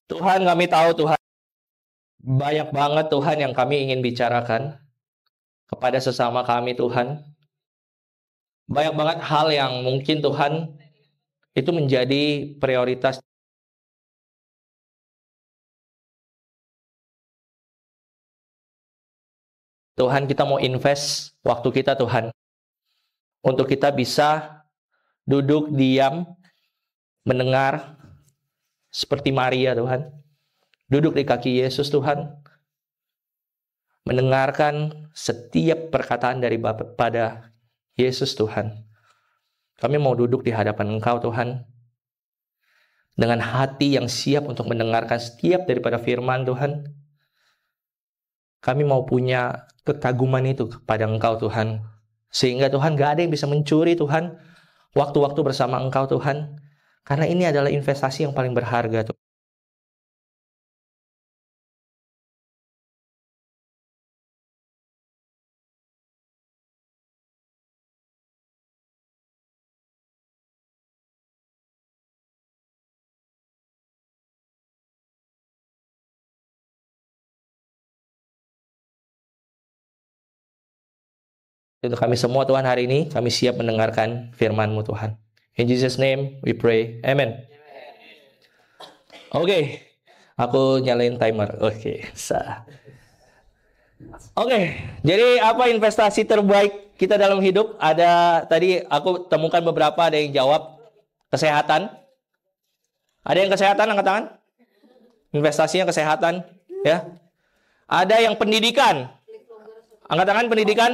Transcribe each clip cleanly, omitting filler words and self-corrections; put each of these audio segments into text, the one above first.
Tuhan, kami tahu Tuhan, banyak banget Tuhan yang kami ingin bicarakan kepada sesama kami Tuhan. Banyak banget hal yang mungkin Tuhan itu menjadi prioritas. Tuhan, kita mau invest waktu kita Tuhan, untuk kita bisa duduk diam, mendengar seperti Maria Tuhan, duduk di kaki Yesus Tuhan, mendengarkan setiap perkataan daripada Yesus Tuhan. Kami mau duduk di hadapan Engkau Tuhan, dengan hati yang siap untuk mendengarkan setiap daripada firman Tuhan. Kami mau punya kekaguman itu kepada Engkau Tuhan, sehingga Tuhan gak ada yang bisa mencuri Tuhan waktu-waktu bersama Engkau Tuhan, karena ini adalah investasi yang paling berharga Tuhan. Untuk kami semua Tuhan, hari ini kami siap mendengarkan firman-Mu Tuhan. In Jesus name we pray, amen. Oke, aku nyalain timer. Oke. Jadi apa investasi terbaik kita dalam hidup? Ada tadi aku temukan beberapa, ada yang jawab kesehatan. Ada yang kesehatan, angkat tangan. Investasinya kesehatan, ya. Ada yang pendidikan. Angkat tangan, pendidikan.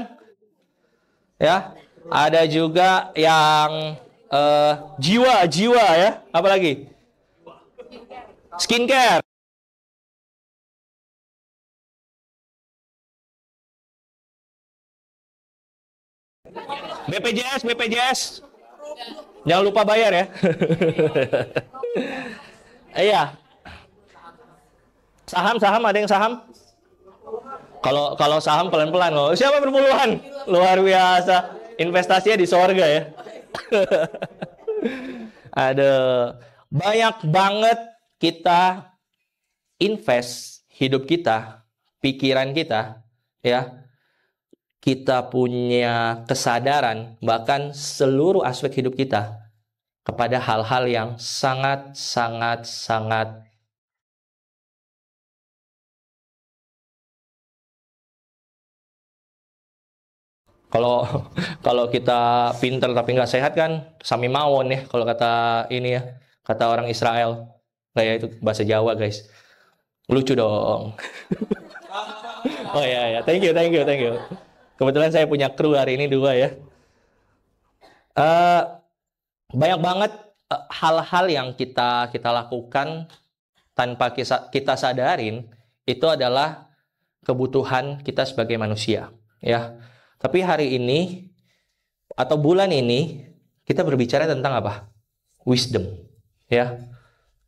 Ya. Ada juga yang jiwa ya. Apa lagi? Skincare. BPJS. Jangan lupa bayar ya. Iya. Saham, ada yang saham? Kalau saham pelan-pelan loh. Siapa berpuluhan? Luar biasa. Investasinya di sorga ya. Ada banyak banget kita invest hidup kita, pikiran kita, ya. Kita punya kesadaran, bahkan seluruh aspek hidup kita kepada hal-hal yang sangat kalau kita pinter tapi nggak sehat kan sami mawon ya, kalau kata ini ya, kata orang Israel. Kayak itu bahasa Jawa guys, lucu dong. Oh ya, thank you. Kebetulan saya punya kru hari ini 2 ya. Banyak banget hal-hal yang kita lakukan tanpa kita sadarin, itu adalah kebutuhan kita sebagai manusia, ya. Tapi hari ini atau bulan ini kita berbicara tentang apa? Wisdom, ya.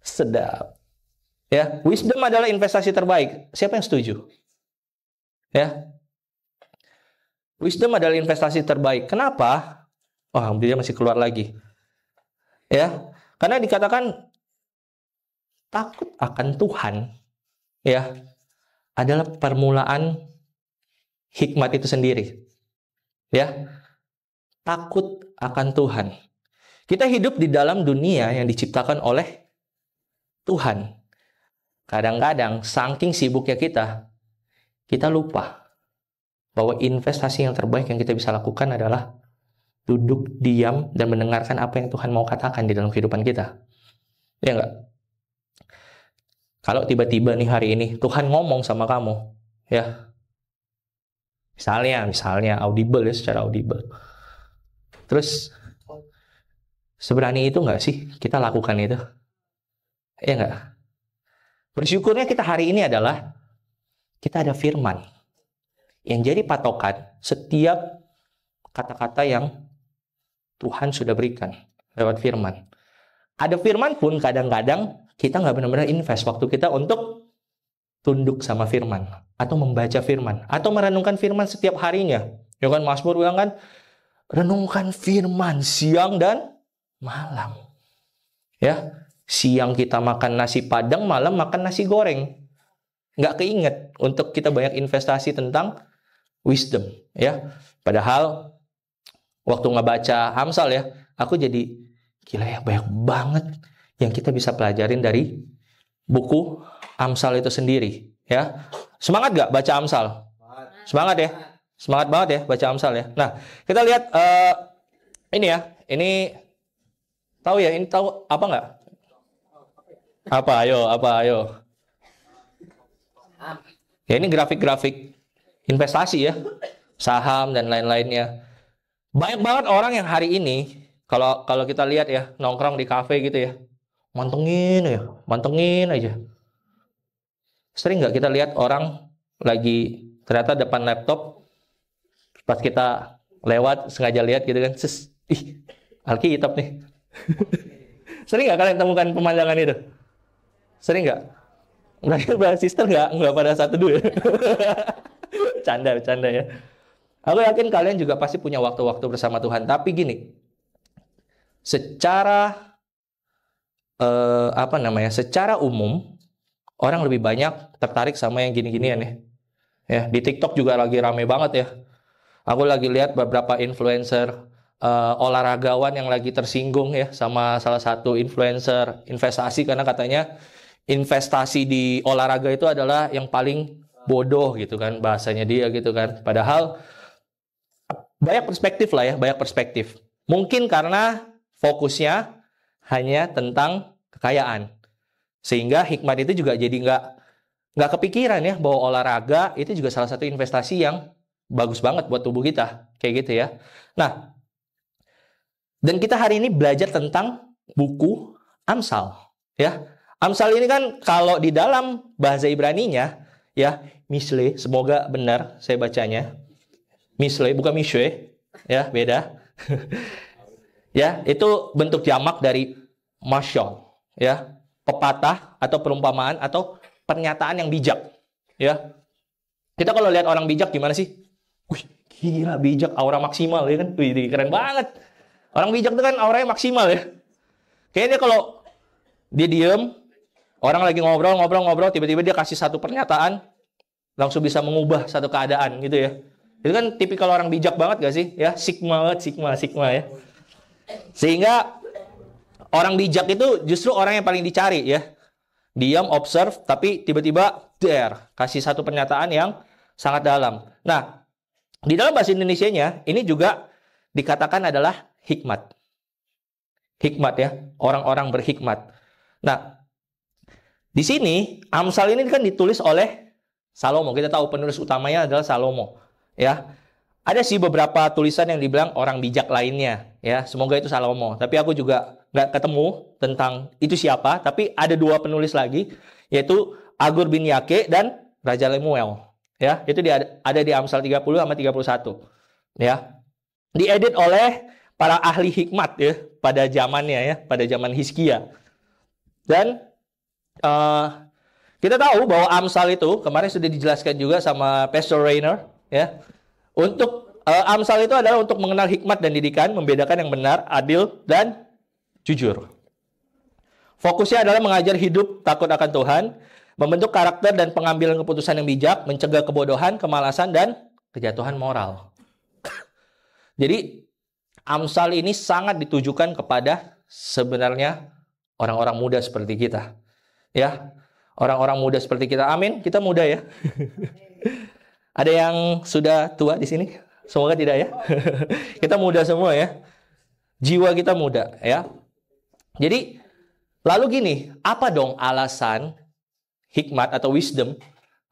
Sedap. Ya, wisdom adalah investasi terbaik. Siapa yang setuju? Ya. Wisdom adalah investasi terbaik. Kenapa? Oh, dia masih keluar lagi. Ya, karena dikatakan takut akan Tuhan, ya, adalah permulaan hikmat itu sendiri. Ya, takut akan Tuhan. Kita hidup di dalam dunia yang diciptakan oleh Tuhan. Kadang-kadang saking sibuknya kita lupa bahwa investasi yang terbaik yang kita bisa lakukan adalah duduk diam dan mendengarkan apa yang Tuhan mau katakan di dalam kehidupan kita. Ya enggak? Kalau tiba-tiba nih hari ini Tuhan ngomong sama kamu, ya. Misalnya audible ya, secara audible. Terus seberani itu enggak sih kita lakukan itu? Ya enggak? Bersyukurnya kita hari ini adalah kita ada firman yang jadi patokan setiap kata-kata yang Tuhan sudah berikan lewat firman. Ada firman pun kadang-kadang kita nggak benar-benar invest waktu kita untuk tunduk sama firman, atau membaca firman, atau merenungkan firman setiap harinya. Ya kan, Mazmur bilang kan, renungkan firman siang dan malam. Ya, siang kita makan nasi padang, malam makan nasi goreng. Nggak keinget untuk kita banyak investasi tentang wisdom, ya. Padahal waktu ngebaca Amsal ya, aku jadi gila ya, banyak banget yang kita bisa pelajarin dari buku Amsal itu sendiri, ya. Semangat nggak baca Amsal? Semangat ya, semangat banget ya baca Amsal ya. Nah, kita lihat ini ya, ini tahu ya, ini tahu apa nggak? Apa? Ayo. Ya ini grafik-grafik investasi ya, saham dan lain-lainnya. Banyak banget orang yang hari ini kalau kita lihat ya, nongkrong di kafe gitu ya, mantengin aja. Sering nggak kita lihat orang lagi ternyata depan laptop, pas kita lewat sengaja lihat gitu kan, Alkitab nih. Sering nggak kalian temukan pemandangan itu? Sering nggak? Brother sister nggak pada satu dua. Canda ya. Aku yakin kalian juga pasti punya waktu-waktu bersama Tuhan. Tapi gini, secara secara umum orang lebih banyak tertarik sama yang gini-ginian ya. Ya, di TikTok juga lagi rame banget ya. Aku lagi lihat beberapa influencer olahragawan yang lagi tersinggung ya sama salah satu influencer investasi karena katanya investasi di olahraga itu adalah yang paling bodoh gitu kan bahasanya dia gitu kan. Padahal banyak perspektif lah ya, banyak perspektif. Mungkin karena fokusnya hanya tentang kekayaan. Sehingga hikmat itu juga jadi nggak kepikiran ya bahwa olahraga itu juga salah satu investasi yang bagus banget buat tubuh kita. Kayak gitu ya. Nah, dan kita hari ini belajar tentang buku Amsal ya. Amsal ini kan kalau di dalam bahasa Ibraninya ya, Mishle, semoga benar saya bacanya. Mishle, bukan Mishwe, ya beda. Ya, itu bentuk jamak dari masyal, ya, pepatah atau perumpamaan atau pernyataan yang bijak, ya. Kita kalau lihat orang bijak gimana sih? Wih, gila bijak, aura maksimal ya kan? Wih, keren banget. Orang bijak itu kan auranya maksimal ya. Kayaknya kalau dia diem, orang lagi ngobrol, tiba-tiba dia kasih satu pernyataan, langsung bisa mengubah satu keadaan gitu ya. Itu kan tipikal orang bijak banget gak sih? Ya, sigma ya. Sehingga orang bijak itu justru orang yang paling dicari ya. Diam, observe, tapi tiba-tiba kasih satu pernyataan yang sangat dalam. Nah, di dalam bahasa Indonesianya ini juga dikatakan adalah hikmat. Hikmat ya, orang-orang berhikmat. Nah, di sini Amsal ini kan ditulis oleh Salomo. Kita tahu penulis utamanya adalah Salomo, ya. Ada sih beberapa tulisan yang dibilang orang bijak lainnya, ya. Semoga itu Salomo. Tapi aku juga nggak ketemu tentang itu siapa. Tapi ada dua penulis lagi, yaitu Agur bin Yake dan Raja Lemuel, ya. Itu ada di Amsal 30 sama 31, ya. Diedit oleh para ahli hikmat ya pada zamannya ya, pada zaman Hizkia. Dan kita tahu bahwa Amsal itu kemarin sudah dijelaskan juga sama Pastor Rainer ya. Untuk Amsal itu adalah untuk mengenal hikmat dan didikan, membedakan yang benar, adil dan jujur. Fokusnya adalah mengajar hidup takut akan Tuhan, membentuk karakter dan pengambilan keputusan yang bijak, mencegah kebodohan, kemalasan dan kejatuhan moral. Jadi Amsal ini sangat ditujukan kepada sebenarnya orang-orang muda seperti kita. Ya, orang-orang muda seperti kita. Amin. Kita muda ya. Ada yang sudah tua di sini? Semoga tidak ya. Kita muda semua ya. Jiwa kita muda ya. Jadi, lalu gini, apa dong alasan hikmat atau wisdom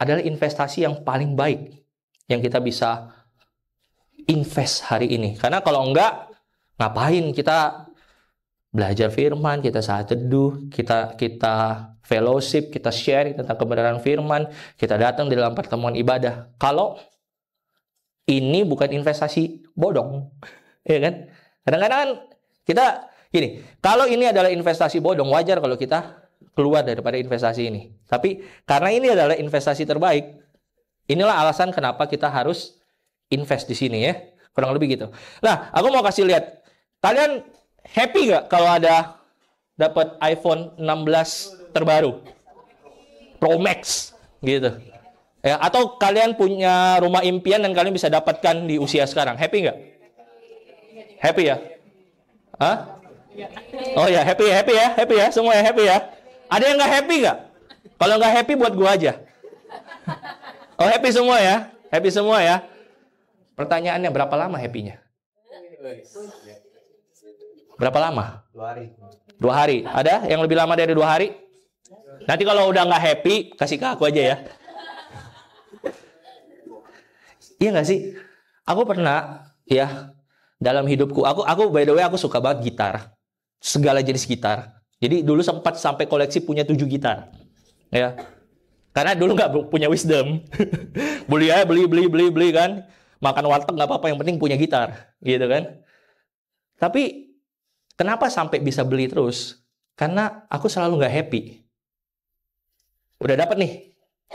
adalah investasi yang paling baik yang kita bisa invest hari ini? Karena kalau enggak, ngapain kita belajar firman, kita saat teduh, kita fellowship, kita share tentang kebenaran firman, kita datang di dalam pertemuan ibadah. Kalau ini bukan investasi bodong, ya kan? Kadang-kadang kita gini, kalau ini adalah investasi bodong, wajar kalau kita keluar daripada investasi ini. Tapi karena ini adalah investasi terbaik, inilah alasan kenapa kita harus invest di sini ya. Kurang lebih gitu. Nah, aku mau kasih lihat. Kalian happy nggak kalau ada dapat iPhone 16 terbaru, Pro Max, gitu. Ya, atau kalian punya rumah impian dan kalian bisa dapatkan di usia sekarang. Happy nggak? Happy ya? Hah? Oh ya, happy ya, semua ya happy ya. Ada yang nggak happy nggak? Kalau nggak happy buat gua aja. Oh happy semua ya, happy semua ya. Pertanyaannya berapa lama happy-nya? Berapa lama? 2 hari. 2 hari. Ada yang lebih lama dari 2 hari? Nanti kalau udah nggak happy, kasih ke aku aja ya. Iya nggak sih? Aku pernah ya dalam hidupku. Aku by the way aku suka banget gitar. Segala jenis gitar. Jadi dulu sempat sampai koleksi punya 7 gitar. Ya. Karena dulu nggak punya wisdom. Beli aja, beli kan. Makan warteg nggak apa-apa, yang penting punya gitar. Gitu kan. Tapi kenapa sampai bisa beli terus? Karena aku selalu nggak happy. Udah dapat nih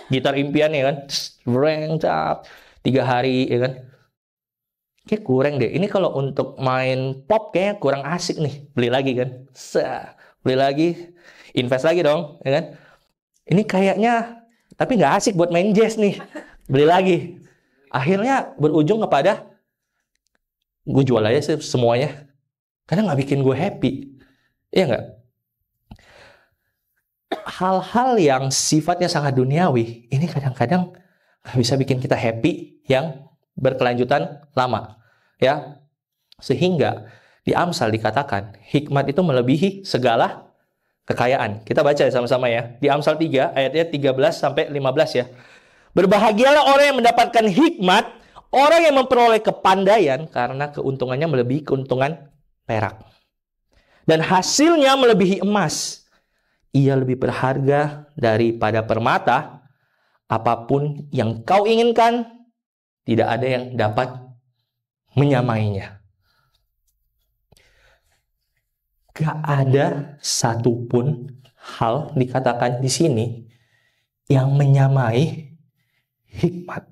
gitar impiannya kan. Reng, 3 hari ya kan. Kayak kurang deh. Ini kalau untuk main pop kayaknya kurang asik nih. Beli lagi kan. Beli lagi. Invest lagi dong. Ya kan? Ini kayaknya, tapi nggak asik buat main jazz nih. Beli lagi. Akhirnya berujung kepada, gue jual aja sih semuanya. Karena nggak bikin gue happy. Iya nggak? Hal-hal yang sifatnya sangat duniawi, ini kadang-kadang nggak bisa bikin kita happy yang berkelanjutan lama. Ya, sehingga di Amsal dikatakan hikmat itu melebihi segala kekayaan. Kita baca sama-sama ya. Di Amsal 3 ayatnya 13 sampai 15 ya. Berbahagialah orang yang mendapatkan hikmat, orang yang memperoleh kepandaian karena keuntungannya melebihi keuntungan perak. Dan hasilnya melebihi emas. Ia lebih berharga daripada permata. Apapun yang kau inginkan, tidak ada yang dapat menyamainya. Gak ada satupun hal dikatakan di sini yang menyamai hikmat.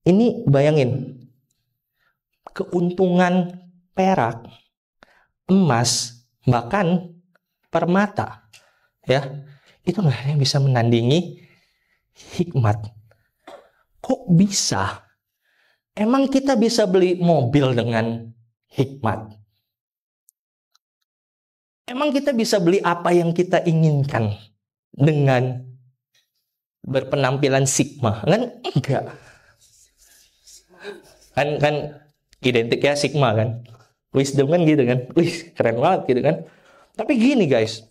Ini bayangin, keuntungan perak, emas, bahkan permata, ya, itu nggak ada yang bisa menandingi hikmat. Kok bisa? Emang kita bisa beli mobil dengan hikmat? Emang kita bisa beli apa yang kita inginkan dengan berpenampilan Sigma? Kan enggak. Kan identik ya Sigma kan. Wisdom kan gitu kan. Wih, keren banget gitu kan. Tapi gini guys.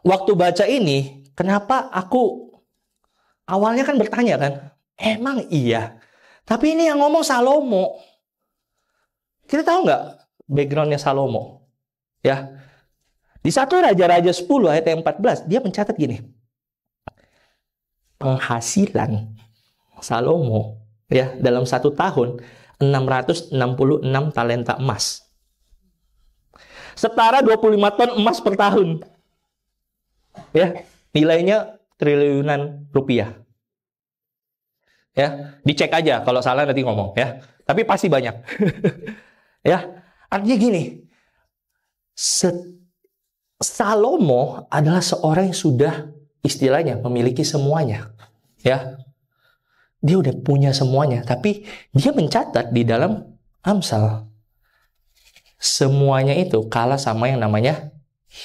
Waktu baca ini, kenapa aku awalnya kan bertanya kan, emang iya? Tapi ini yang ngomong Salomo. Kita tahu nggak backgroundnya Salomo? Ya. Di 1 Raja-Raja 10 ayat yang 14, dia mencatat gini. Penghasilan Salomo ya dalam 1 tahun 666 talenta emas. Setara 25 ton emas per tahun. Ya, nilainya triliunan rupiah. Ya, dicek aja kalau salah nanti ngomong ya. Tapi pasti banyak. Ya, artinya gini. Salomo adalah seorang yang sudah istilahnya memiliki semuanya. Ya. Dia udah punya semuanya, tapi dia mencatat di dalam Amsal semuanya itu kalah sama yang namanya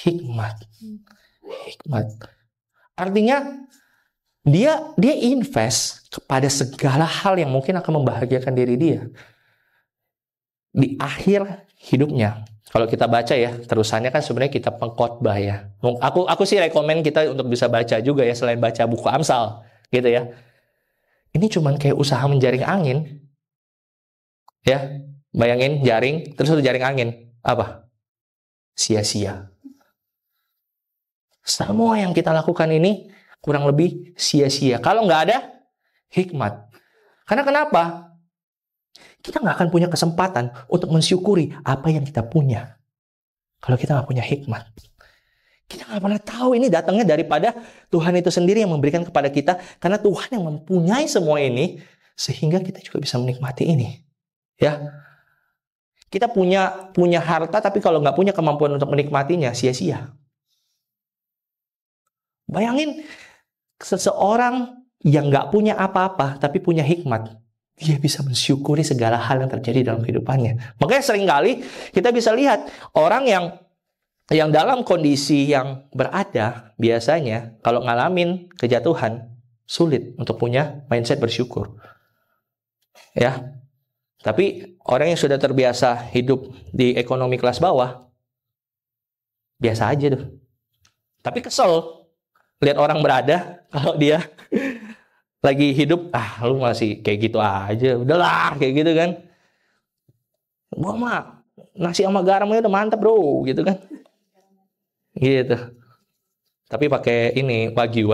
hikmat. Hikmat. Artinya dia invest kepada segala hal yang mungkin akan membahagiakan diri dia di akhir hidupnya. Kalau kita baca ya, terusannya kan sebenarnya kitab pengkhotbah ya. Aku sih rekomen kita untuk bisa baca juga ya, selain baca buku Amsal gitu ya. Ini cuman kayak usaha menjaring angin. Ya, bayangin jaring, terus ada jaring angin. Apa? Sia-sia. Semua yang kita lakukan ini kurang lebih sia-sia. Kalau nggak ada hikmat. Karena kenapa? Kita nggak akan punya kesempatan untuk mensyukuri apa yang kita punya. Kalau kita nggak punya hikmat. Kita nggak pernah tahu ini datangnya daripada Tuhan itu sendiri yang memberikan kepada kita. Karena Tuhan yang mempunyai semua ini. Sehingga kita juga bisa menikmati ini. Ya. Kita punya harta, tapi kalau nggak punya kemampuan untuk menikmatinya, sia-sia. Bayangin, seseorang yang nggak punya apa-apa, tapi punya hikmat. Dia bisa mensyukuri segala hal yang terjadi dalam kehidupannya. Makanya seringkali kita bisa lihat orang yang dalam kondisi yang berada, biasanya kalau ngalamin kejatuhan, sulit untuk punya mindset bersyukur. Ya. Tapi orang yang sudah terbiasa hidup di ekonomi kelas bawah, biasa aja tuh. Tapi kesel lihat orang berada, kalau dia lagi hidup, lu masih kayak gitu aja, udahlah kayak gitu kan. Gua mah nasi sama garamnya udah mantap bro, gitu kan. Gitu. Tapi pakai ini wagyu.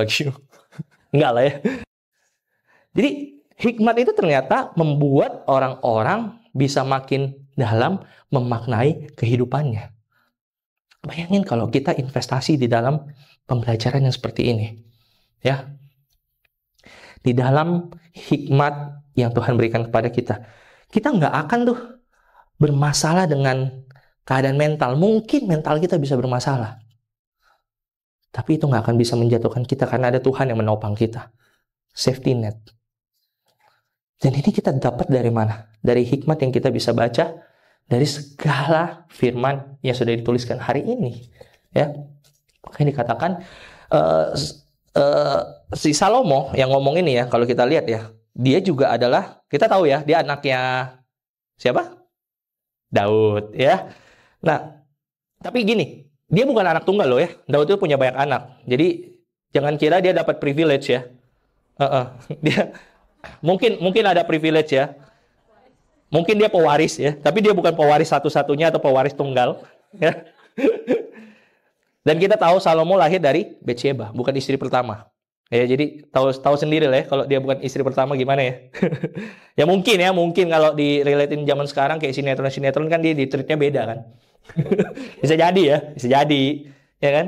Enggak lah ya. Jadi hikmat itu ternyata membuat orang-orang bisa makin dalam memaknai kehidupannya. Bayangin kalau kita investasi di dalam pembelajaran yang seperti ini. Ya. Di dalam hikmat yang Tuhan berikan kepada kita. Kita nggak akan tuh bermasalah dengan keadaan mental. Mungkin mental kita bisa bermasalah. Tapi itu nggak akan bisa menjatuhkan kita karena ada Tuhan yang menopang kita. Safety net. Dan ini kita dapat dari mana? Dari hikmat yang kita bisa baca dari segala firman yang sudah dituliskan hari ini. Ya, makanya dikatakan si Salomo yang ngomong ini ya, kalau kita lihat ya, dia juga adalah, kita tahu ya, dia anaknya siapa? Daud ya. Nah, tapi gini, dia bukan anak tunggal loh ya. Daud itu punya banyak anak. Jadi jangan kira dia dapat privilege ya. Dia mungkin ada privilege ya. Mungkin dia pewaris ya, tapi dia bukan pewaris satu-satunya atau pewaris tunggal ya. Dan kita tahu Salomo lahir dari Batsheba, bukan istri pertama. Ya, jadi tahu sendiri lah ya kalau dia bukan istri pertama gimana ya. Ya mungkin kalau direlatin zaman sekarang kayak sinetron kan dia ditreatnya beda kan. Bisa jadi ya kan?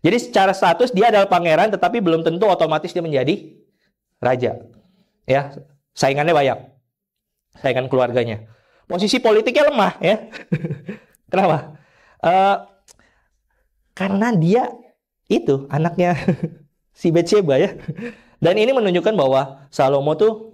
Jadi secara status dia adalah pangeran, tetapi belum tentu otomatis dia menjadi raja. Ya, saingannya banyak. Saingan keluarganya. Posisi politiknya lemah ya. Kenapa? Karena dia itu anaknya si Batsheba ya. Dan ini menunjukkan bahwa Salomo tuh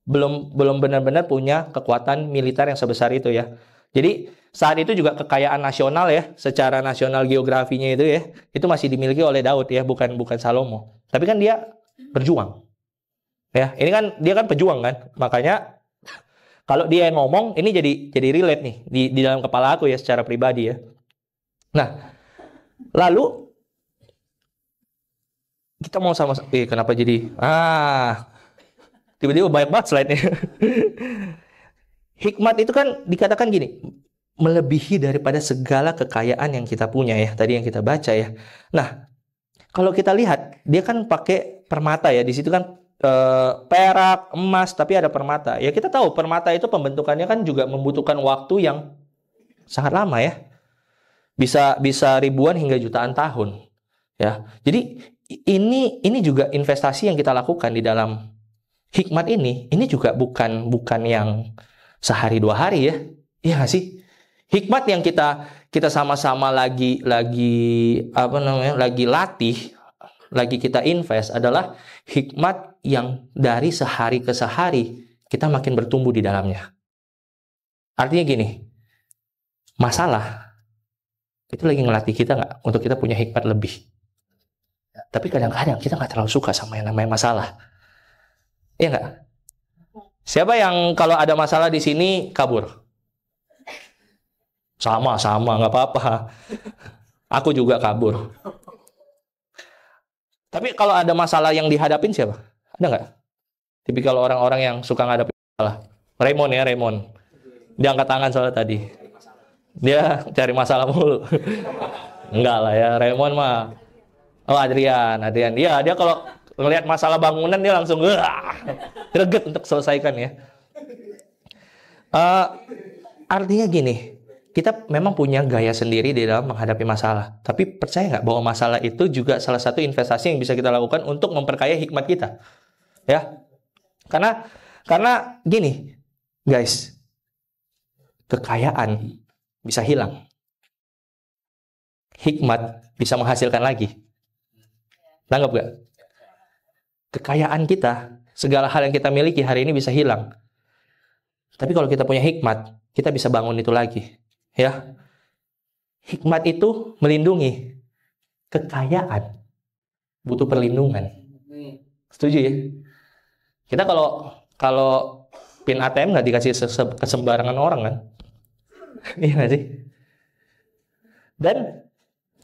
belum benar-benar punya kekuatan militer yang sebesar itu ya. Jadi saat itu juga kekayaan nasional ya, secara nasional geografinya itu ya, itu masih dimiliki oleh Daud ya, bukan Salomo. Tapi kan dia berjuang. Ya, ini kan dia kan pejuang kan. Makanya kalau dia yang ngomong ini jadi relate nih di dalam kepala aku ya secara pribadi ya. Nah, lalu kita mau sama-sama kenapa jadi tiba-tiba banyak banget slide-nya. Hikmat itu kan dikatakan gini, melebihi daripada segala kekayaan yang kita punya ya, tadi yang kita baca ya. Nah, kalau kita lihat dia kan pakai permata ya, di situ kan perak, emas, tapi ada permata. Ya kita tahu permata itu pembentukannya kan juga membutuhkan waktu yang sangat lama ya. Bisa ribuan hingga jutaan tahun. Ya. Jadi ini juga investasi yang kita lakukan di dalam hikmat ini juga bukan yang sehari dua hari ya. Iya nggak sih? Hikmat yang kita sama-sama lagi latih, lagi kita invest adalah hikmat yang dari sehari ke sehari kita makin bertumbuh di dalamnya. Artinya gini, masalah itu lagi ngelatih kita nggak untuk kita punya hikmat lebih. Tapi kadang-kadang kita nggak terlalu suka sama yang namanya masalah. Iya nggak? Siapa yang kalau ada masalah di sini kabur? Sama nggak apa-apa. Aku juga kabur. Tapi kalau ada masalah yang dihadapin siapa? Ada nggak? Tipikal orang-orang yang suka ngadapin masalah. Raymond. Dia angkat tangan soalnya tadi. Dia cari masalah mulu. Enggak lah ya, Raymond mah. Oh, Adrian. Dia kalau ngelihat masalah bangunan dia langsung greget untuk selesaikan ya. Artinya gini, kita memang punya gaya sendiri di dalam menghadapi masalah. Tapi percaya nggak bahwa masalah itu juga salah satu investasi yang bisa kita lakukan untuk memperkaya hikmat kita, ya? Karena gini, guys, kekayaan bisa hilang. Hikmat bisa menghasilkan lagi. Tanggap gak? Kekayaan kita, segala hal yang kita miliki hari ini bisa hilang. Tapi kalau kita punya hikmat, kita bisa bangun itu lagi. Ya, hikmat itu melindungi. Kekayaan butuh perlindungan. Setuju ya? Kita kalau pin ATM nggak dikasih ke sembarangan orang kan? Iya nggak sih? Dan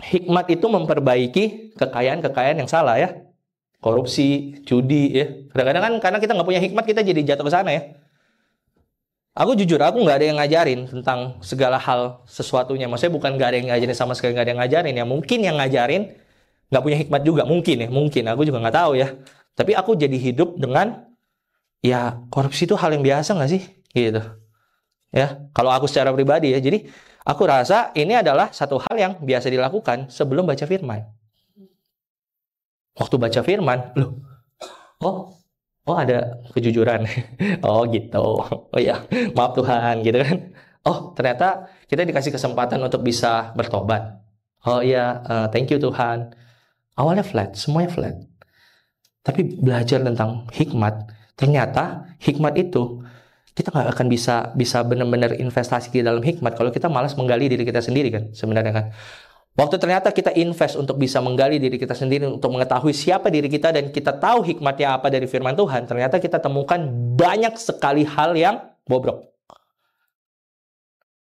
hikmat itu memperbaiki kekayaan-kekayaan yang salah ya. Korupsi, judi ya. Kadang-kadang kan karena kita nggak punya hikmat, kita jadi jatuh ke sana ya. Aku jujur, aku nggak ada yang ngajarin tentang segala hal sesuatunya. Maksudnya bukan nggak ada yang ngajarin, sama sekali nggak ada yang ngajarin ya. Mungkin yang ngajarin nggak punya hikmat juga, mungkin ya. Mungkin, aku juga nggak tahu ya. Tapi aku jadi hidup dengan, ya korupsi itu hal yang biasa nggak sih? Gitu. Ya, kalau aku secara pribadi ya. Jadi aku rasa ini adalah satu hal yang biasa dilakukan sebelum baca firman. Waktu baca firman, loh, oh ada kejujuran. Oh gitu. Oh ya, maaf Tuhan gitu kan. Oh ternyata kita dikasih kesempatan untuk bisa bertobat. Oh iya, thank you Tuhan. Awalnya flat, semuanya flat. Tapi belajar tentang hikmat, ternyata hikmat itu kita nggak akan bisa benar-benar investasi di dalam hikmat kalau kita malas menggali diri kita sendiri kan sebenarnya kan. Waktu ternyata kita invest untuk bisa menggali diri kita sendiri, untuk mengetahui siapa diri kita dan kita tahu hikmatnya apa dari firman Tuhan, ternyata kita temukan banyak sekali hal yang bobrok.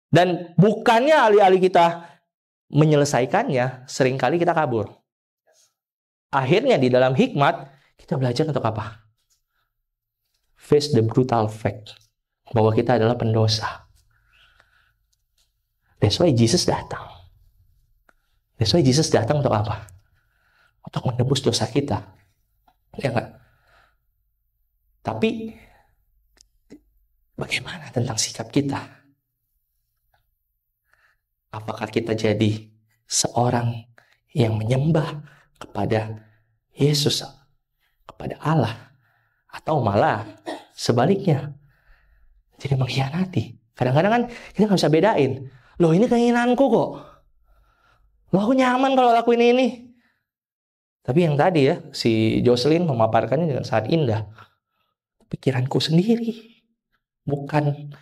Dan bukannya alih-alih kita menyelesaikannya, seringkali kita kabur. Akhirnya di dalam hikmat kita belajar untuk apa? Face the brutal fact bahwa kita adalah pendosa. That's why Jesus datang. That's why Jesus datang untuk apa? Untuk menebus dosa kita. Ya enggak? Tapi bagaimana tentang sikap kita? Apakah kita jadi seorang yang menyembah kepada Yesus, kepada Allah, atau malah sebaliknya jadi mengkhianati? Kadang-kadang kan kita nggak bisa bedain. Loh ini keinginanku kok. Loh aku nyaman kalau lakuin ini. Tapi yang tadi ya, si Jocelyn memaparkannya dengan sangat indah. Pikiranku sendiri. Bukan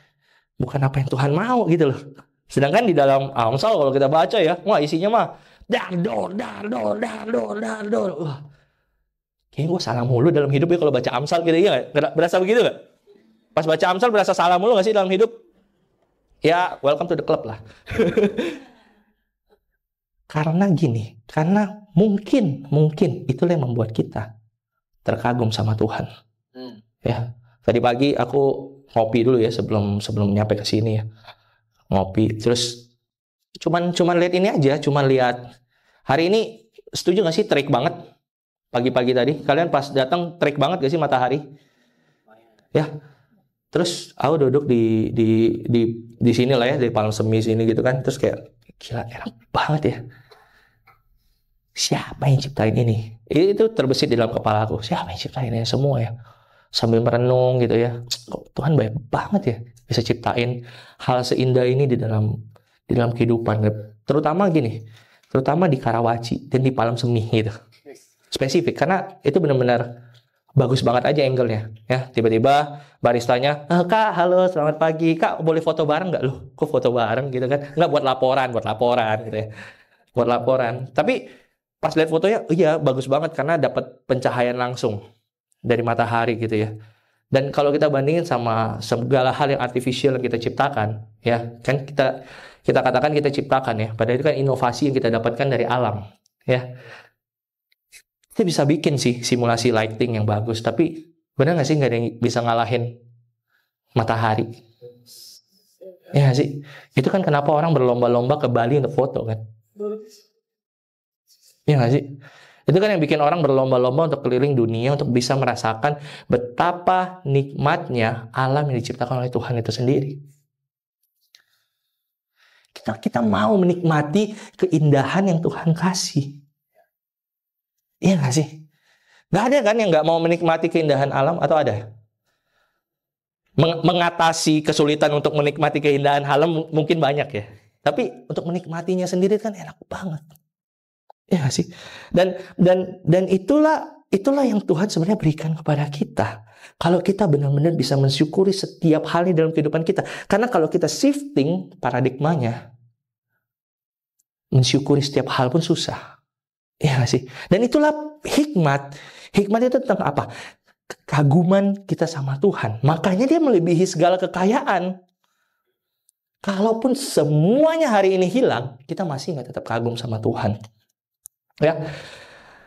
apa yang Tuhan mau gitu loh. Sedangkan di dalam Amsal kalau kita baca ya, wah isinya mah dar dor. Wah, kayaknya gue salah mulu dalam hidup ya kalau baca Amsal gitu ya. Berasa begitu gak? Pas baca Amsal berasa salah mulu gak sih dalam hidup? Ya, welcome to the club lah. Karena gini, karena mungkin itulah yang membuat kita terkagum sama Tuhan. Ya, tadi pagi aku ngopi dulu ya sebelum nyampe ke sini ya. Ngopi, terus cuman lihat ini aja, cuman lihat hari ini. Setuju gak sih terik banget pagi-pagi tadi? Kalian pas datang terik banget gak sih matahari? Ya. Terus aku duduk di sini lah ya, di Palem Semi sini gitu kan. Terus kayak gila enak banget ya. Siapa yang ciptain ini? Itu terbesit di dalam kepala aku. Siapa yang ciptain ini semua ya? Sambil merenung gitu ya. Kok Tuhan baik banget ya bisa ciptain hal seindah ini di dalam kehidupan. Terutama gini, terutama di Karawaci dan di Palem Semi gitu. Spesifik karena itu benar-benar bagus banget aja angle-nya ya. Tiba-tiba baristanya, "Kak, halo, selamat pagi. Kak, boleh foto bareng nggak?" Loh, kok foto bareng gitu kan? Nggak, buat laporan gitu ya. Buat laporan. Tapi pas lihat fotonya, iya bagus banget karena dapat pencahayaan langsung dari matahari gitu ya. Dan kalau kita bandingin sama segala hal yang artificial yang kita ciptakan, ya kan kita katakan kita ciptakan ya. Padahal itu kan inovasi yang kita dapatkan dari alam, ya. Kita bisa bikin sih simulasi lighting yang bagus, tapi benar nggak sih nggak ada yang bisa ngalahin matahari? Ya nggak sih? Itu kan kenapa orang berlomba-lomba ke Bali untuk foto kan? Ya nggak sih? Itu kan yang bikin orang berlomba-lomba untuk keliling dunia untuk bisa merasakan betapa nikmatnya alam yang diciptakan oleh Tuhan itu sendiri. Kita mau menikmati keindahan yang Tuhan kasih. Iya nggak sih? Nggak ada kan yang nggak mau menikmati keindahan alam, atau ada? mengatasi kesulitan untuk menikmati keindahan alam mungkin banyak ya. Tapi untuk menikmatinya sendiri kan enak banget. Ya nggak sih? Dan itulah yang Tuhan sebenarnya berikan kepada kita. Kalau kita benar-benar bisa mensyukuri setiap hal di dalam kehidupan kita. Karena kalau kita shifting paradigmanya, mensyukuri setiap hal pun susah. Ya nggak sih? Dan itulah hikmat. Hikmat itu tentang apa? Kekaguman kita sama Tuhan. Makanya dia melebihi segala kekayaan. Kalaupun semuanya hari ini hilang, kita masih nggak tetap kagum sama Tuhan. Ya,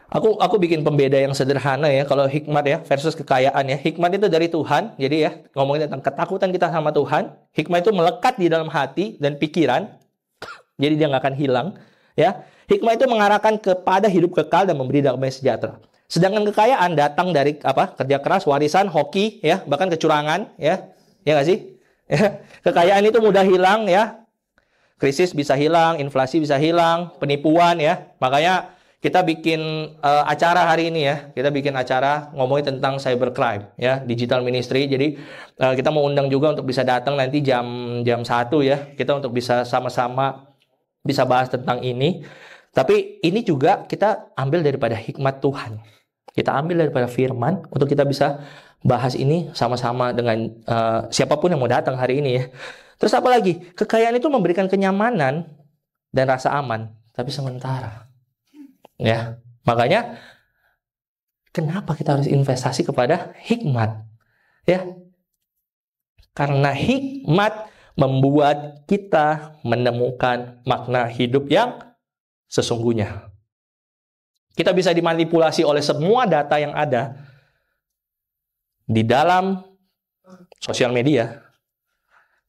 aku bikin pembeda yang sederhana ya. Kalau hikmat ya versus kekayaan ya. Hikmat itu dari Tuhan. Jadi ya, ngomongin tentang ketakutan kita sama Tuhan. Hikmat itu melekat di dalam hati dan pikiran. Jadi dia nggak akan hilang. Ya, hikmat itu mengarahkan kepada hidup kekal dan memberi damai sejahtera. Sedangkan kekayaan datang dari apa? Kerja keras, warisan, hoki, ya, bahkan kecurangan, ya nggak sih? Ya. Kekayaan itu mudah hilang, ya. Krisis bisa hilang, inflasi bisa hilang, penipuan, ya. Makanya kita bikin acara hari ini ya. Kita bikin acara ngomongin tentang cybercrime, ya, digital ministry. Jadi kita mau undang juga untuk bisa datang nanti jam 1 ya. Kita untuk bisa sama-sama bisa bahas tentang ini. Tapi ini juga kita ambil daripada hikmat Tuhan. Kita ambil daripada firman untuk kita bisa bahas ini sama-sama dengan siapapun yang mau datang hari ini ya. Terus apa lagi? Kekayaan itu memberikan kenyamanan dan rasa aman, tapi sementara. Ya, makanya kenapa kita harus investasi kepada hikmat? Ya, karena hikmat membuat kita menemukan makna hidup yang sesungguhnya. Kita bisa dimanipulasi oleh semua data yang ada di dalam sosial media,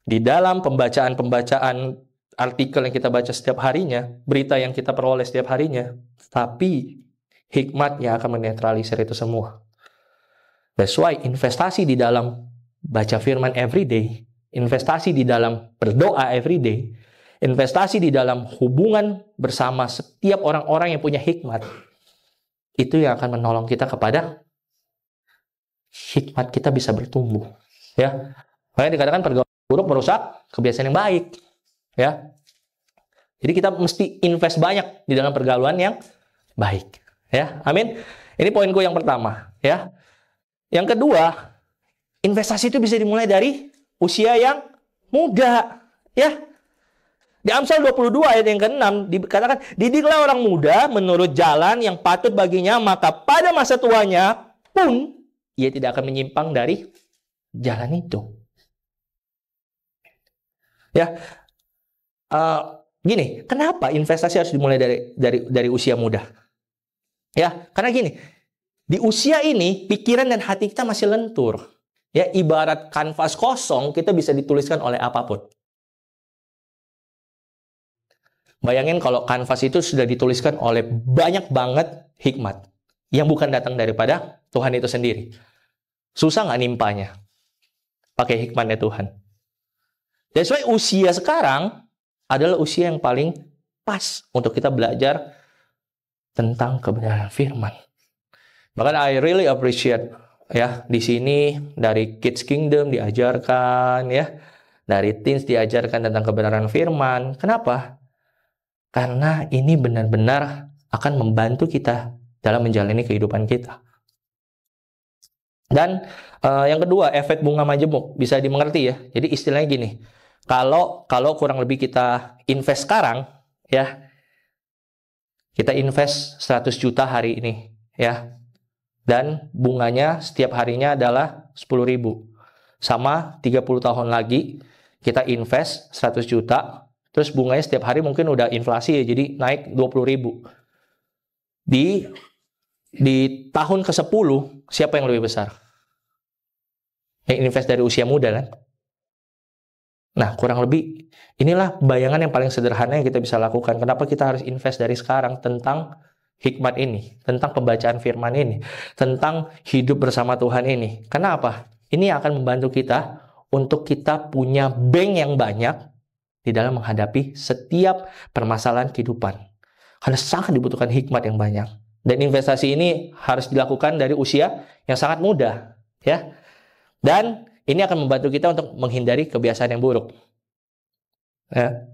di dalam pembacaan artikel yang kita baca setiap harinya, berita yang kita peroleh setiap harinya, tapi hikmat yang akan menetralisir itu semua. That's why investasi di dalam baca firman everyday, investasi di dalam berdoa everyday, investasi di dalam hubungan bersama setiap orang-orang yang punya hikmat, itu yang akan menolong kita kepada hikmat kita bisa bertumbuh. Ya, makanya dikatakan pergaulan buruk merusak kebiasaan yang baik. Ya, jadi kita mesti invest banyak di dalam pergaulan yang baik. Ya, amin. Ini poinku yang pertama. Ya, yang kedua, investasi itu bisa dimulai dari usia yang muda. Ya. Di Amsal 22 ayat yang ke-6 dikatakan, didiklah orang muda menurut jalan yang patut baginya, maka pada masa tuanya pun ia tidak akan menyimpang dari jalan itu. Ya, gini, kenapa investasi harus dimulai dari usia muda? Ya, karena gini, di usia ini pikiran dan hati kita masih lentur. Ya, ibarat kanvas kosong, kita bisa dituliskan oleh apapun. Bayangin kalau kanvas itu sudah dituliskan oleh banyak banget hikmat yang bukan datang daripada Tuhan itu sendiri. Susah nggak nimpanya pakai hikmatnya Tuhan? That's why usia sekarang adalah usia yang paling pas untuk kita belajar tentang kebenaran firman. Bahkan I really appreciate ya, di sini dari Kids Kingdom diajarkan ya, dari teens diajarkan tentang kebenaran firman. Kenapa? Karena ini benar-benar akan membantu kita dalam menjalani kehidupan kita. Dan yang kedua, efek bunga majemuk bisa dimengerti ya. Jadi istilahnya gini, kalau kurang lebih kita invest sekarang, ya, kita invest 100 juta hari ini, ya, dan bunganya setiap harinya adalah 10.000. Sama 30 tahun lagi kita invest 100 juta. Terus bunganya setiap hari mungkin udah inflasi ya, jadi naik 20.000. Di tahun ke-10, siapa yang lebih besar? Yang invest dari usia muda kan? Nah, kurang lebih inilah bayangan yang paling sederhana yang kita bisa lakukan. Kenapa kita harus invest dari sekarang tentang hikmat ini, tentang pembacaan firman ini, tentang hidup bersama Tuhan ini. Kenapa? Ini akan membantu kita untuk kita punya bank yang banyak di dalam menghadapi setiap permasalahan kehidupan. Karena sangat dibutuhkan hikmat yang banyak. Dan investasi ini harus dilakukan dari usia yang sangat muda, ya. Dan ini akan membantu kita untuk menghindari kebiasaan yang buruk. Ya.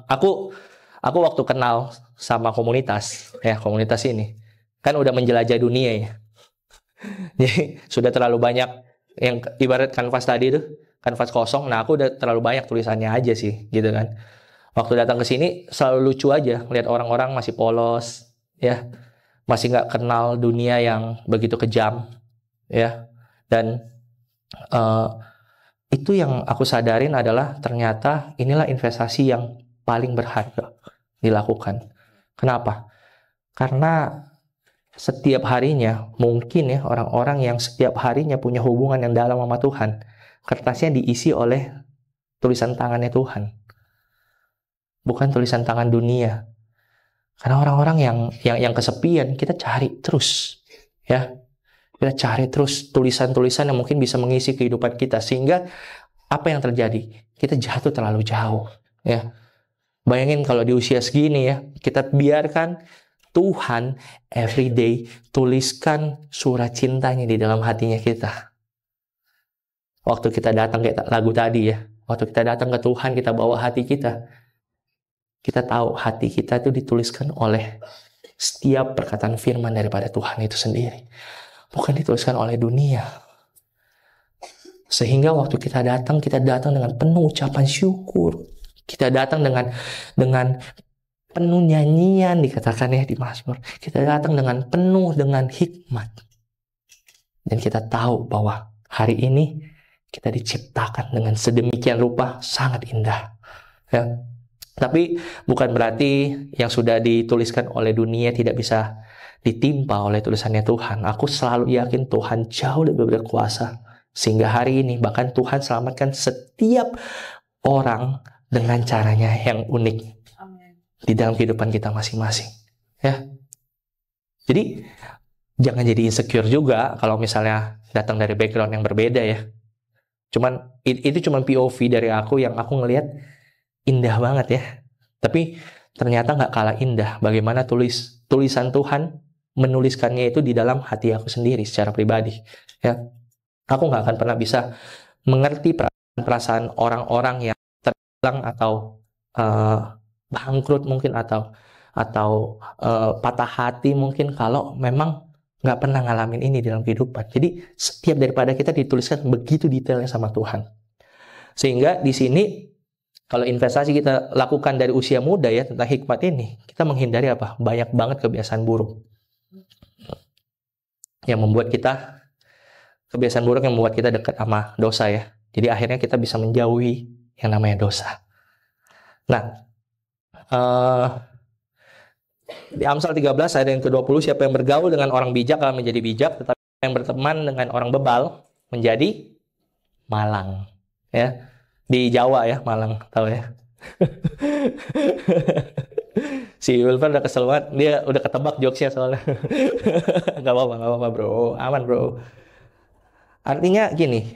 Aku waktu kenal sama komunitas ini, kan udah menjelajah dunia ya. Jadi sudah terlalu banyak yang ibarat kanvas tadi itu, kanvas kosong. Nah, aku udah terlalu banyak tulisannya aja sih, gitu kan. Waktu datang ke sini selalu lucu aja lihat orang-orang masih polos, ya, masih nggak kenal dunia yang begitu kejam, ya. Dan itu yang aku sadarin adalah ternyata inilah investasi yang paling berharga dilakukan. Kenapa? Karena setiap harinya mungkin ya orang-orang yang setiap harinya punya hubungan yang dalam sama Tuhan, kertasnya diisi oleh tulisan tangannya Tuhan, bukan tulisan tangan dunia. Karena orang-orang yang kesepian, kita cari terus, ya. Kita cari terus tulisan-tulisan yang mungkin bisa mengisi kehidupan kita, sehingga apa yang terjadi? Kita jatuh terlalu jauh, ya. Bayangin kalau di usia segini ya, kita biarkan Tuhan everyday tuliskan surat cintanya di dalam hatinya kita. Waktu kita datang kayak lagu tadi ya, waktu kita datang ke Tuhan, kita bawa hati kita. Kita tahu hati kita itu dituliskan oleh setiap perkataan firman daripada Tuhan itu sendiri. Bukan dituliskan oleh dunia. Sehingga waktu kita datang dengan penuh ucapan syukur. Kita datang dengan penuh nyanyian, dikatakan ya di Mazmur. Kita datang dengan hikmat. Dan kita tahu bahwa hari ini kita diciptakan dengan sedemikian rupa sangat indah. Ya. Tapi bukan berarti yang sudah dituliskan oleh dunia tidak bisa ditimpa oleh tulisannya Tuhan. Aku selalu yakin Tuhan jauh lebih berkuasa. Sehingga hari ini bahkan Tuhan selamatkan setiap orang dengan caranya yang unik. Amen. Di dalam kehidupan kita masing-masing. Ya. Jadi jangan jadi insecure juga kalau misalnya datang dari background yang berbeda ya. Itu cuma POV dari aku yang aku ngelihat indah banget ya. Tapi ternyata nggak kalah indah bagaimana tulisan Tuhan menuliskannya itu di dalam hati aku sendiri secara pribadi. Ya, aku nggak akan pernah bisa mengerti perasaan orang-orang yang terhilang atau bangkrut mungkin atau patah hati mungkin kalau memang nggak pernah ngalamin ini dalam kehidupan. Jadi setiap daripada kita dituliskan begitu detailnya sama Tuhan. Sehingga di sini kalau investasi kita lakukan dari usia muda ya tentang hikmat ini, kita menghindari apa? Banyak banget kebiasaan buruk. Yang membuat kita, kebiasaan buruk yang membuat kita dekat sama dosa ya. Jadi akhirnya kita bisa menjauhi yang namanya dosa. Nah, di Amsal 13 ayat yang ke-20, siapa yang bergaul dengan orang bijak akan menjadi bijak, tetapi yang berteman dengan orang bebal menjadi malang. Ya. Di Jawa ya, Malang, tahu ya. Si Wilfer udah kesel banget, dia udah ketebak jokesnya soalnya. Gak apa-apa bro, aman bro. Artinya gini,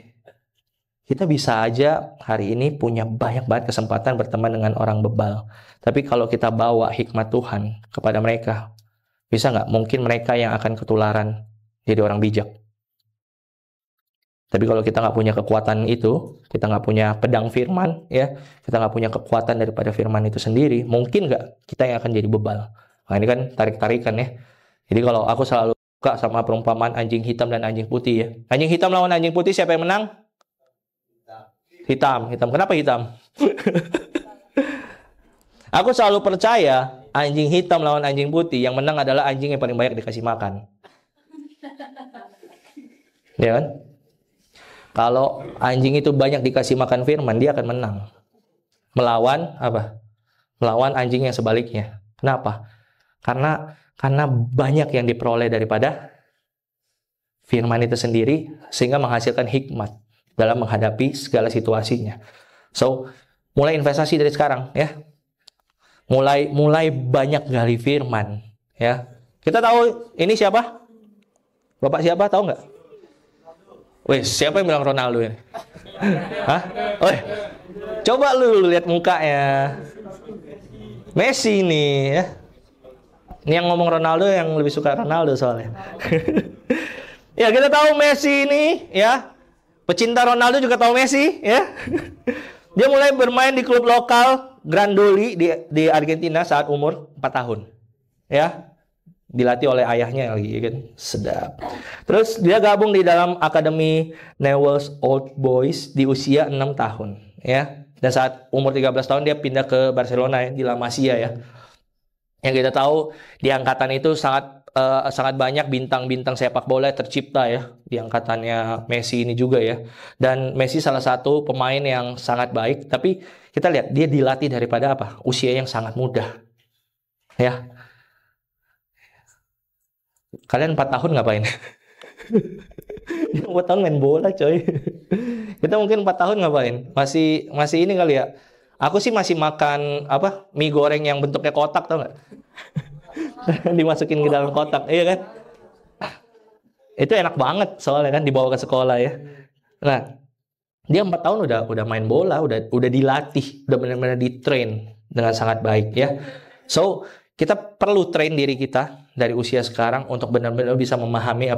kita bisa aja hari ini punya banyak banget kesempatan berteman dengan orang bebal. Tapi kalau kita bawa hikmat Tuhan kepada mereka, bisa nggak? Mungkin mereka yang akan ketularan jadi orang bijak. Tapi kalau kita nggak punya kekuatan itu, kita nggak punya pedang firman, ya, kita nggak punya kekuatan daripada firman itu sendiri, mungkin nggak kita yang akan jadi bebal. Nah ini kan tarik-tarikan ya. Jadi kalau aku selalu suka sama perumpamaan anjing hitam dan anjing putih ya. Anjing hitam lawan anjing putih, siapa yang menang? Hitam. Kenapa hitam? Aku selalu percaya anjing hitam lawan anjing putih, yang menang adalah anjing yang paling banyak dikasih makan. Ya kan? Kalau anjing itu banyak dikasih makan firman, dia akan menang. Melawan apa? Melawan anjing yang sebaliknya. Kenapa? Karena banyak yang diperoleh daripada firman itu sendiri, sehingga menghasilkan hikmat dalam menghadapi segala situasinya. So, mulai investasi dari sekarang ya. Mulai banyak gali firman ya. Kita tahu ini siapa? Bapak siapa, tahu nggak? Weh, siapa yang bilang Ronaldo ini? Hah? Weh, coba lu lihat mukanya. Messi nih ya. Ini yang ngomong Ronaldo yang lebih suka Ronaldo soalnya. Ya, kita tahu Messi ini ya Pecinta Ronaldo juga tahu Messi, ya. Dia mulai bermain di klub lokal Grandoli di Argentina saat umur 4 tahun. Ya. Dilatih oleh ayahnya lagi, kan. Sedap. Terus dia gabung di dalam Akademi Newell's Old Boys di usia 6 tahun, ya. Dan saat umur 13 tahun dia pindah ke Barcelona, ya, di La Masia, ya. Yang kita tahu di angkatan itu sangat banyak bintang-bintang sepak bola tercipta, ya, di angkatannya Messi ini juga, ya. Dan Messi salah satu pemain yang sangat baik, tapi kita lihat dia dilatih daripada apa? Usia yang sangat muda. Ya. Kalian 4 tahun ngapain? 4 tahun main bola, coy. Kita mungkin 4 tahun ngapain? Masih ini kali ya. Aku sih masih makan mie goreng yang bentuknya kotak, tau nggak? Dimasukin ke dalam kotak, iya kan? Itu enak banget soalnya kan, dibawa ke sekolah, ya. Nah, dia 4 tahun udah main bola, udah dilatih, udah benar-benar di-train dengan sangat baik, ya. So, kita perlu train diri kita dari usia sekarang untuk benar-benar bisa memahami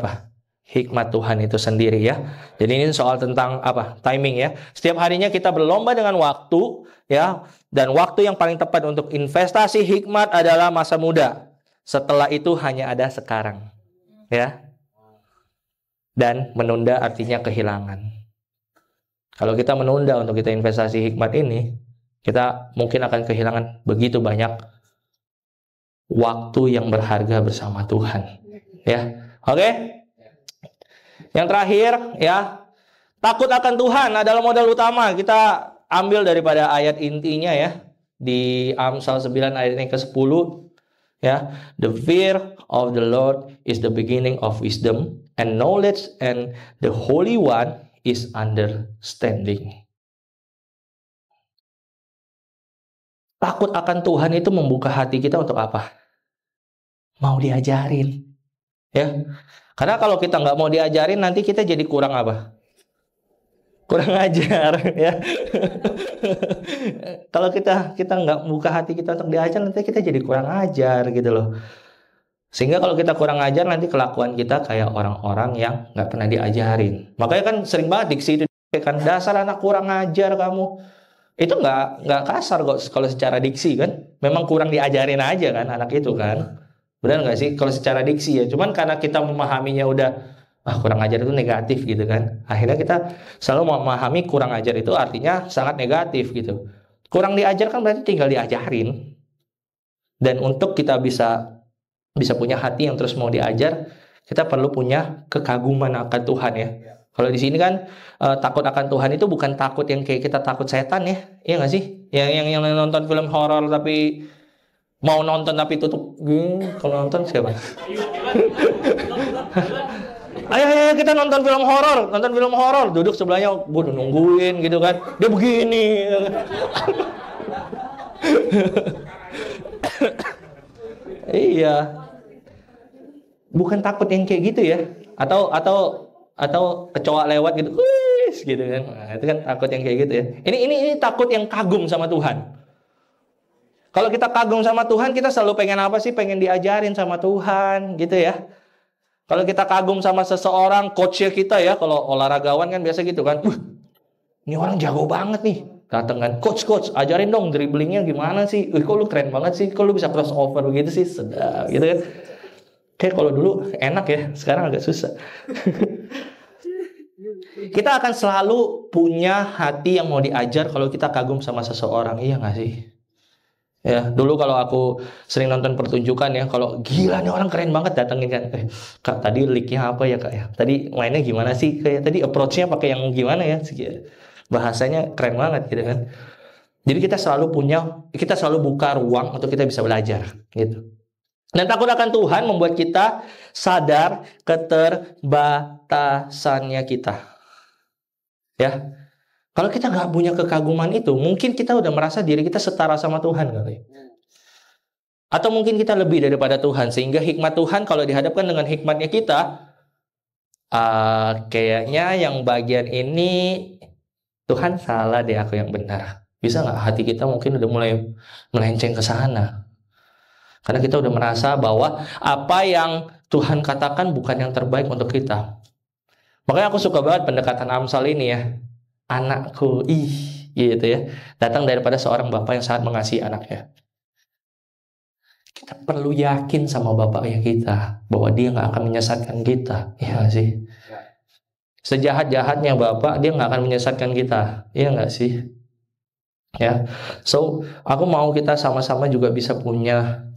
hikmat Tuhan itu sendiri, ya. Jadi ini soal tentang timing, ya. Setiap harinya kita berlomba dengan waktu, ya. Dan waktu yang paling tepat untuk investasi hikmat adalah masa muda. Setelah itu hanya ada sekarang, ya. Dan menunda artinya kehilangan. Kalau kita menunda untuk kita investasi hikmat ini, kita mungkin akan kehilangan begitu banyak waktu yang berharga bersama Tuhan, ya. Oke? Yang terakhir, ya, takut akan Tuhan adalah modal utama. Kita ambil daripada ayat intinya, ya, di Amsal 9 ayat yang ke-10, ya. The fear of the Lord is the beginning of wisdom, and knowledge and the Holy One is understanding. Takut akan Tuhan itu membuka hati kita untuk apa? Mau diajarin, ya. Karena kalau kita nggak mau diajarin, nanti kita jadi kurang kurang ajar, ya. Kalau kita nggak buka hati kita untuk diajar, nanti kita jadi kurang ajar, gitu loh. Sehingga kalau kita kurang ajar, nanti kelakuan kita kayak orang-orang yang nggak pernah diajarin. Makanya kan sering banget diksi itu kan, dasar anak kurang ajar kamu. Itu nggak kasar kok kalau secara diksi, kan. Memang kurang diajarin aja kan anak itu, kan. Benar nggak sih kalau secara diksi, ya? Cuman karena kita memahaminya udah kurang ajar itu negatif, gitu kan. Akhirnya kita selalu memahami kurang ajar itu artinya sangat negatif, gitu. Kurang diajar kan berarti tinggal diajarin. Dan untuk kita bisa punya hati yang terus mau diajar, kita perlu punya kekaguman akan Tuhan, ya. Kalau di sini kan takut akan Tuhan itu bukan takut yang kayak kita takut setan, ya. Iya nggak sih? Yang nonton film horor tapi mau nonton tapi tutup. Kalau nonton siapa? Ayo kita nonton film horor. Duduk sebelahnya, gue nungguin, gitu kan. Dia begini. Iya. Bukan takut yang kayak gitu, ya. Atau kecoa lewat gitu. Gitu kan. Nah, itu kan takut yang kayak gitu, ya. Ini takut yang kagum sama Tuhan. Kalau kita kagum sama Tuhan, kita selalu pengen apa sih? Pengen diajarin sama Tuhan, gitu, ya. Kalau kita kagum sama seseorang, coachnya kita, ya, kalau olahragawan kan biasa gitu kan. Ini orang jago banget nih. Datang kan, coach, ajarin dong dribblingnya gimana sih? Kok lu keren banget sih? Kok lu bisa crossover begitu sih? Sedap, gitu kan. Kayak kalau dulu enak, ya, sekarang agak susah. Kita akan selalu punya hati yang mau diajar kalau kita kagum sama seseorang, iya nggak sih? Ya, dulu kalau aku sering nonton pertunjukan, ya, kalau gila nih orang keren banget, datengin kan, Kak, tadi licknya apa ya, Kak, ya? Tadi mainnya gimana sih? Kayak tadi approach-nya pakai yang gimana, ya? Bahasanya keren banget, gitu kan. Jadi kita selalu buka ruang untuk kita bisa belajar, gitu. Dan takut akan Tuhan membuat kita sadar keterbatasannya kita. Ya. Kalau kita nggak punya kekaguman itu, mungkin kita udah merasa diri kita setara sama Tuhan kali. Atau mungkin kita lebih daripada Tuhan, sehingga hikmat Tuhan kalau dihadapkan dengan hikmatnya kita, kayaknya yang bagian ini Tuhan salah deh, aku yang benar. Bisa nggak hati kita mungkin udah mulai melenceng ke sana? Karena kita udah merasa bahwa apa yang Tuhan katakan bukan yang terbaik untuk kita. Makanya aku suka banget pendekatan Amsal ini ya. Anakku, gitu ya. Datang daripada seorang bapak yang sangat mengasihi anaknya. Kita perlu yakin sama bapaknya kita bahwa dia nggak akan menyesatkan kita, ya nggak sih? Sejahat-jahatnya bapak, dia nggak akan menyesatkan kita, ya nggak sih? Ya, so aku mau kita sama-sama juga bisa punya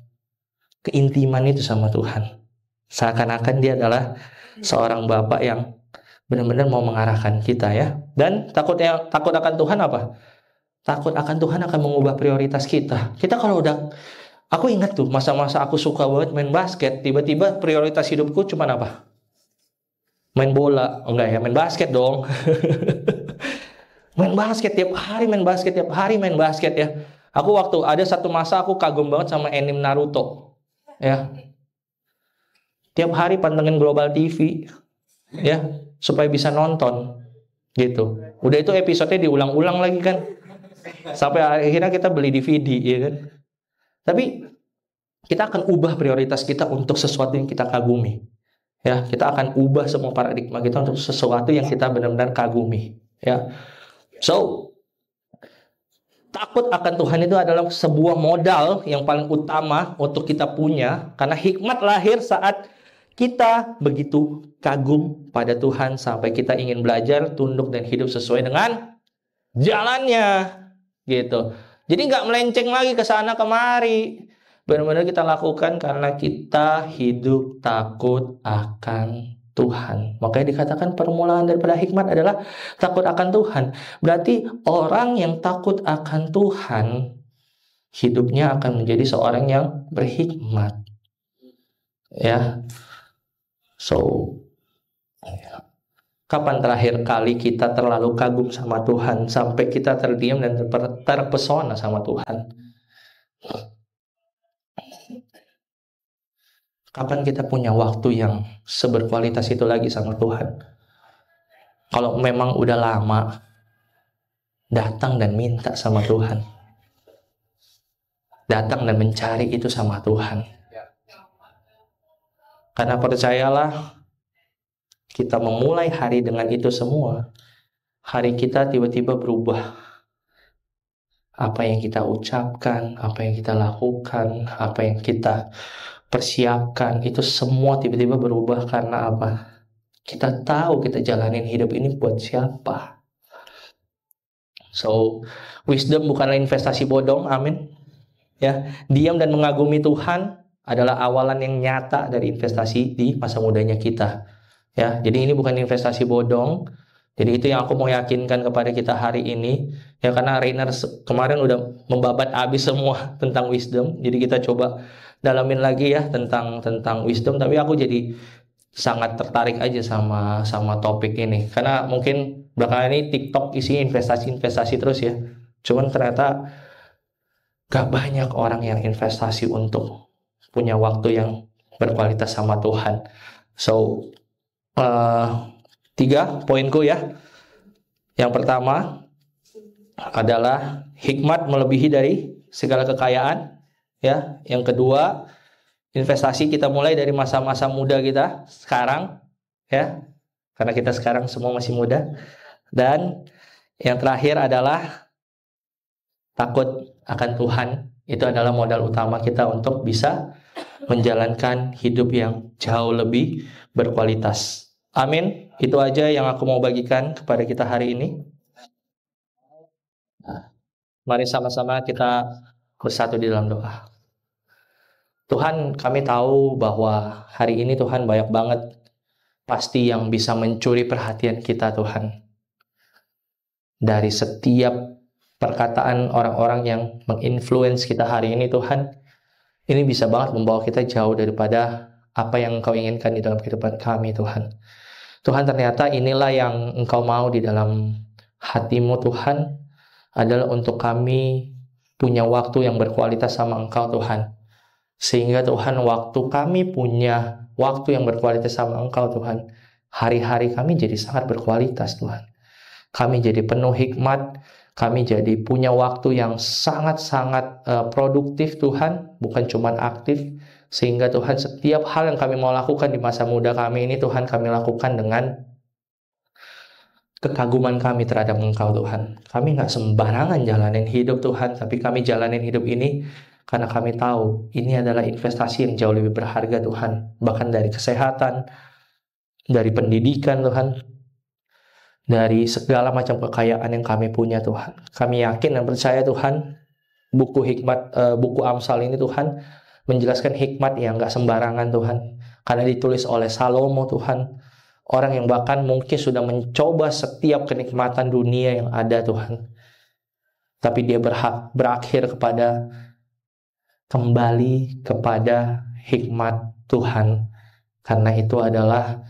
keintiman itu sama Tuhan. Seakan-akan dia adalah seorang bapak yang benar-benar mau mengarahkan kita ya. Dan takut akan Tuhan apa? Takut akan Tuhan akan mengubah prioritas kita. Kita kalau udah, aku ingat tuh masa-masa aku suka banget main basket, tiba-tiba prioritas hidupku cuma apa? Main bola. Enggak ya, main basket dong. Main basket tiap hari, main basket tiap hari, main basket ya. Aku waktu ada satu masa aku kagum banget sama anime Naruto. Ya. Tiap hari pantengin Global TV ya, supaya bisa nonton gitu. Udah itu episodenya diulang-ulang lagi kan. Sampai akhirnya kita beli DVD ya kan. Tapi kita akan ubah prioritas kita untuk sesuatu yang kita kagumi. Ya, kita akan ubah semua paradigma kita untuk sesuatu yang kita benar-benar kagumi, ya. So, takut akan Tuhan itu adalah sebuah modal yang paling utama untuk kita punya, karena hikmat lahir saat kita begitu kagum pada Tuhan sampai kita ingin belajar, tunduk dan hidup sesuai dengan jalannya, gitu. Jadi nggak melenceng lagi ke sana kemari. Benar-benar kita lakukan karena kita hidup takut akan Tuhan. Makanya dikatakan permulaan daripada hikmat adalah takut akan Tuhan. Berarti orang yang takut akan Tuhan, hidupnya akan menjadi seorang yang berhikmat. Ya. So, kapan terakhir kali kita terlalu kagum sama Tuhan sampai kita terdiam dan terpesona sama Tuhan? Kapan kita punya waktu yang seberkualitas itu lagi sama Tuhan? Kalau memang udah lama, datang dan minta sama Tuhan. Datang dan mencari itu sama Tuhan. Karena percayalah, kita memulai hari dengan itu semua, hari kita tiba-tiba berubah. Apa yang kita ucapkan, apa yang kita lakukan, apa yang kita persiapkan, itu semua tiba-tiba berubah karena apa? Kita tahu kita jalanin hidup ini buat siapa. So, wisdom bukanlah investasi bodong, amin. Ya, diam dan mengagumi Tuhan adalah awalan yang nyata dari investasi di masa mudanya kita. Ya, jadi ini bukan investasi bodong. Jadi itu yang aku mau yakinkan kepada kita hari ini. Ya, karena Rainer kemarin udah membabat habis semua tentang wisdom. Jadi kita coba dalamin lagi ya tentang wisdom. Tapi aku jadi sangat tertarik aja sama topik ini. Karena mungkin belakangan ini TikTok isinya investasi terus ya. Cuman ternyata gak banyak orang yang investasi untuk punya waktu yang berkualitas sama Tuhan. So, 3 poinku ya. Yang pertama adalah hikmat melebihi dari segala kekayaan. Ya, yang kedua, investasi kita mulai dari masa-masa muda kita sekarang, ya, karena kita sekarang semua masih muda. Dan yang terakhir adalah takut akan Tuhan. Itu adalah modal utama kita untuk bisa menjalankan hidup yang jauh lebih berkualitas. Amin. Itu aja yang aku mau bagikan kepada kita hari ini. Mari sama-sama kita bersatu di dalam doa. Tuhan, kami tahu bahwa hari ini Tuhan banyak banget pasti yang bisa mencuri perhatian kita, Tuhan. Dari setiap perkataan orang-orang yang menginfluence kita hari ini, Tuhan, ini bisa banget membawa kita jauh daripada apa yang Engkau inginkan di dalam kehidupan kami, Tuhan. Tuhan, ternyata inilah yang Engkau mau di dalam hati-Mu, Tuhan, adalah untuk kami punya waktu yang berkualitas sama Engkau, Tuhan. Sehingga Tuhan, waktu kami punya waktu yang berkualitas sama Engkau, Tuhan, hari-hari kami jadi sangat berkualitas, Tuhan. Kami jadi penuh hikmat, kami jadi punya waktu yang sangat-sangat produktif, Tuhan, bukan cuma aktif. Sehingga Tuhan, setiap hal yang kami mau lakukan di masa muda kami ini, Tuhan, kami lakukan dengan kekaguman kami terhadap Engkau Tuhan. Kami nggak sembarangan jalanin hidup Tuhan, tapi kami jalanin hidup ini karena kami tahu ini adalah investasi yang jauh lebih berharga Tuhan. Bahkan dari kesehatan, dari pendidikan Tuhan, dari segala macam kekayaan yang kami punya Tuhan. Kami yakin dan percaya Tuhan, buku Amsal ini Tuhan menjelaskan hikmat yang nggak sembarangan Tuhan. Karena ditulis oleh Salomo Tuhan, orang yang bahkan mungkin sudah mencoba setiap kenikmatan dunia yang ada Tuhan. Tapi dia berakhir kembali kepada hikmat Tuhan. Karena itu adalah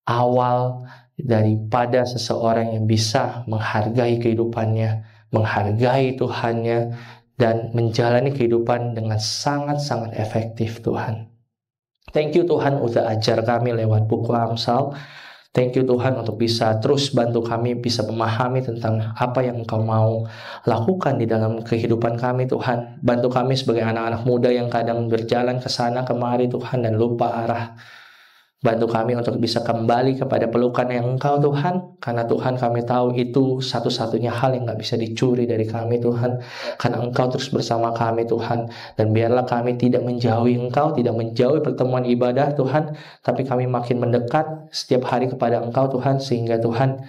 awal daripada seseorang yang bisa menghargai kehidupannya, menghargai Tuhannya, dan menjalani kehidupan dengan sangat-sangat efektif Tuhan. Thank you Tuhan udah ajar kami lewat buku Amsal. Thank you Tuhan untuk bisa terus bantu kami bisa memahami tentang apa yang Engkau mau lakukan di dalam kehidupan kami Tuhan. Bantu kami sebagai anak-anak muda yang kadang berjalan ke sana kemari Tuhan dan lupa arah. Bantu kami untuk bisa kembali kepada pelukan yang Engkau Tuhan. Karena Tuhan kami tahu itu satu-satunya hal yang gak bisa dicuri dari kami Tuhan. Karena Engkau terus bersama kami Tuhan. Dan biarlah kami tidak menjauhi Engkau, tidak menjauhi pertemuan ibadah Tuhan. Tapi kami makin mendekat setiap hari kepada Engkau Tuhan. Sehingga Tuhan,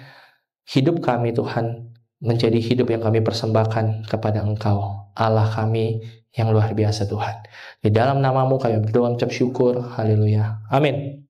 hidup kami Tuhan menjadi hidup yang kami persembahkan kepada Engkau, Allah kami yang luar biasa Tuhan. Di dalam namamu kami berdoa mengucap syukur. Haleluya. Amin.